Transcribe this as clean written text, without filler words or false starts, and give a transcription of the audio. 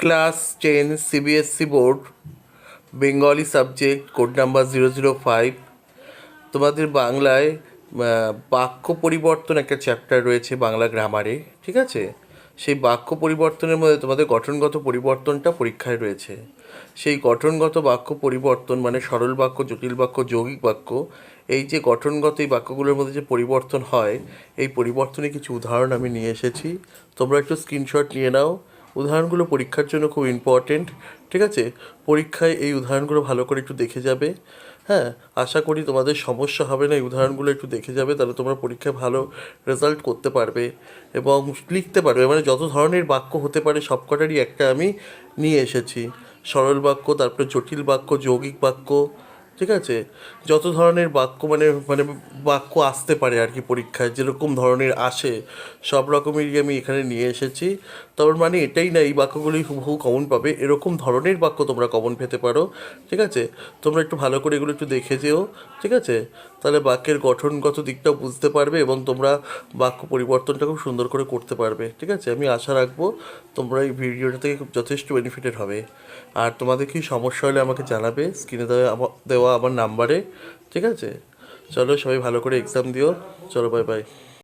Class 10 CBSE board, Bengali subject, code number 005। তোমাদের বাংলায় বাক্য পরিবর্তন একটা চ্যাপ্টার রয়েছে বাংলা গ্রামারে, ঠিক আছে? সেই বাক্য পরিবর্তনের মধ্যে তোমাদের গঠনগত পরিবর্তনটা পরীক্ষায় রয়েছে। সেই গঠনগত বাক্য পরিবর্তন মানে সরল বাক্য, জটিল বাক্য, যৌগিক বাক্য, এই যে গঠনগত এই বাক্যগুলোর মধ্যে যে পরিবর্তন হয়, এই পরিবর্তনে কিছু উদাহরণ আমি নিয়ে এসেছি। তোমরা একটু স্ক্রিনশট নিয়ে নাও। উদাহরণগুলো পরীক্ষার জন্য খুব ইম্পর্টেন্ট, ঠিক আছে? পরীক্ষায় এই উদাহরণগুলো ভালো করে একটু দেখে যাবে। হ্যাঁ, আশা করি তোমাদের সমস্যা হবে না। এই উদাহরণগুলো একটু দেখে যাবে, তাহলে তোমরা পরীক্ষায় ভালো রেজাল্ট করতে পারবে এবং লিখতে পারবে। মানে যত ধরনের বাক্য হতে পারে সবকটারই একটা আমি নিয়ে এসেছি। সরল বাক্য, তারপরে জটিল বাক্য, যৌগিক বাক্য, ঠিক আছে? যত ধরনের বাক্য মানে মানে বাক্য আসতে পারে আর কি, পরীক্ষায় যেরকম ধরনের আসে সব রকমেরই আমি এখানে নিয়ে এসেছি। তবে মানে এটাই না এই বাক্যগুলোই হুবহু কমন পাবে, এরকম ধরনের বাক্য তোমরা কমন পেতে পারো, ঠিক আছে? তোমরা একটু ভালো করে এগুলো একটু দেখে যেও, ঠিক আছে? তাহলে বাক্যের গঠনগত দিকটাও বুঝতে পারবে এবং তোমরা বাক্য পরিবর্তনটা খুব সুন্দর করে করতে পারবে, ঠিক আছে? আমি আশা রাখবো তোমরা এই ভিডিওটা থেকে খুব যথেষ্ট বেনিফিটেড হবে। আর তোমাদের কি সমস্যা হলে আমাকে জানাবে স্ক্রিনে দেওয়া আমার নাম্বারে, ঠিক আছে? চলো সবাই ভালো করে এক্সাম দিও। চলো, বাই বাই।